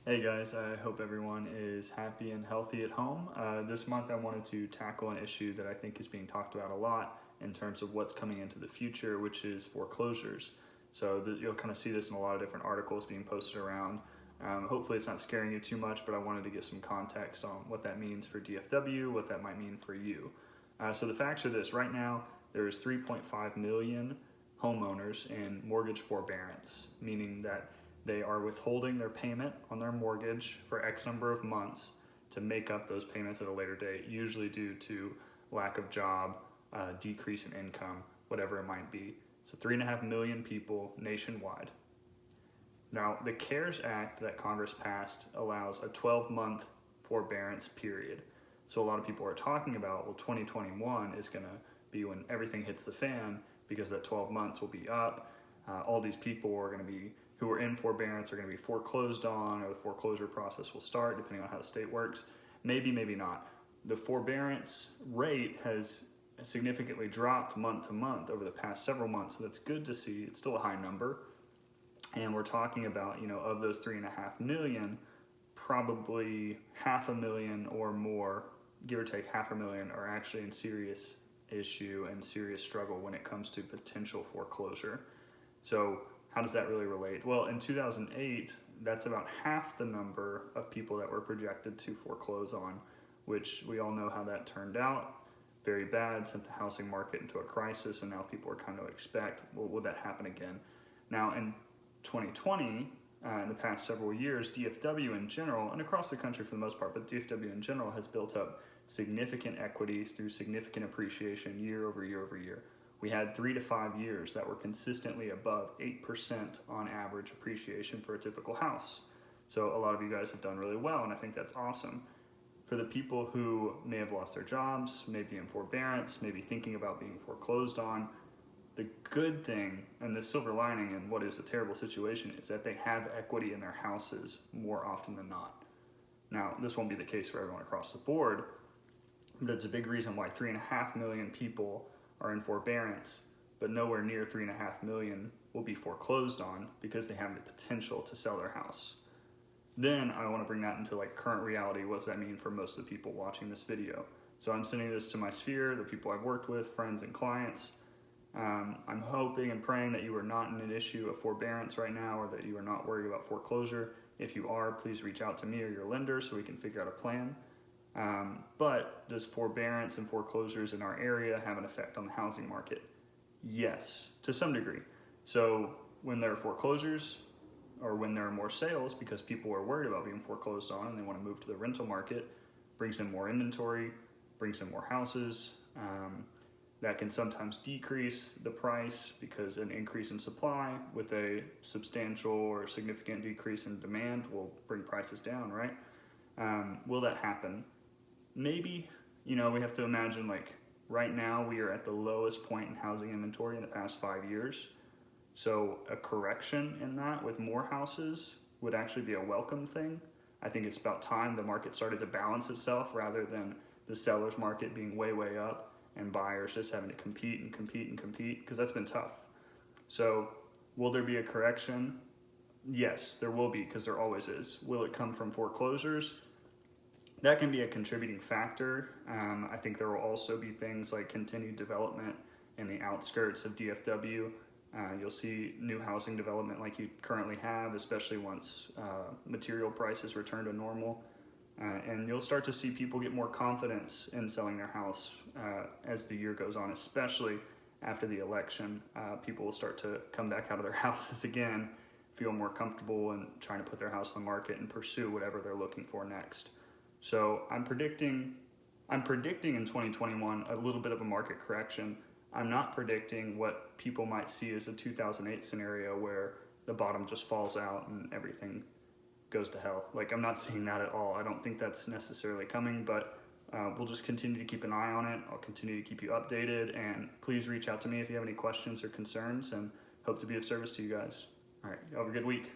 Hey guys, I hope everyone is happy and healthy at home. This month I wanted to tackle an issue that I think is being talked about a lot in terms of what's coming into the future, which is foreclosures. You'll kind of see this in a lot of different articles being posted around. Hopefully it's not scaring you too much, but I wanted to give some context on what that means for DFW, what that might mean for you. So the facts are this: right now there is 3.5 million homeowners in mortgage forbearance, meaning that they are withholding their payment on their mortgage for X number of months to make up those payments at a later date, usually due to lack of job, decrease in income, whatever it might be. So 3.5 million people nationwide. Now, the CARES Act that Congress passed allows a 12-month forbearance period. So a lot of people are talking about, well, 2021 is going to be when everything hits the fan because that 12 months will be up. All these people are going to be who are in forbearance are going to be foreclosed on, or the foreclosure process will start depending on how the state works. Maybe, maybe not. The forbearance rate has significantly dropped month to month over the past several months, so that's good to see. It's still a high number. And we're talking about, of those 3.5 million, probably 500,000 or more, give or take 500,000, are actually in serious issue and serious struggle when it comes to potential foreclosure. So how does that really relate? Well, in 2008, that's about half the number of people that were projected to foreclose on, which we all know how that turned out. Very bad, sent the housing market into a crisis, and now people are kind of expect, well, will that happen again? Now, in 2020, in the past several years, DFW in general, and across the country for the most part, but DFW in general has built up significant equity through significant appreciation year over year over year. We had 3 to 5 years that were consistently above 8% on average appreciation for a typical house. So a lot of you guys have done really well, and I think that's awesome. For the people who may have lost their jobs, maybe in forbearance, maybe thinking about being foreclosed on, the good thing and the silver lining in what is a terrible situation is that they have equity in their houses more often than not. Now, this won't be the case for everyone across the board, but it's a big reason why 3.5 million people are in forbearance, but nowhere near 3.5 million will be foreclosed on because they have the potential to sell their house. Then I want to bring that into current reality. What does that mean for most of the people watching this video? So I'm sending this to my sphere, the people I've worked with, friends and clients. I'm hoping and praying that you are not in an issue of forbearance right now, or that you are not worried about foreclosure. If you are, please reach out to me or your lender so we can figure out a plan. But does forbearance and foreclosures in our area have an effect on the housing market? Yes, to some degree. So when there are foreclosures, or when there are more sales because people are worried about being foreclosed on and they want to move to the rental market, brings in more inventory, brings in more houses. That can sometimes decrease the price because an increase in supply with a substantial or significant decrease in demand will bring prices down, right? Will that happen? Maybe. We have to imagine right now we are at the lowest point in housing inventory in the past 5 years. So a correction in that with more houses would actually be a welcome thing. I think it's about time the market started to balance itself rather than the seller's market being way, way up and buyers just having to compete and compete and compete, because that's been tough. So will there be a correction? Yes, there will be, because there always is. Will it come from foreclosures? That can be a contributing factor. I think there will also be things like continued development in the outskirts of DFW. You'll see new housing development like you currently have, especially once material prices return to normal. And you'll start to see people get more confidence in selling their house as the year goes on, especially after the election. People will start to come back out of their houses again, feel more comfortable in trying to put their house on the market and pursue whatever they're looking for next. So I'm predicting in 2021 a little bit of a market correction. I'm not predicting what people might see as a 2008 scenario where the bottom just falls out and everything goes to hell. I'm not seeing that at all. I don't think that's necessarily coming, but we'll just continue to keep an eye on it. I'll continue to keep you updated, and please reach out to me if you have any questions or concerns, and hope to be of service to you guys. All right, have a good week.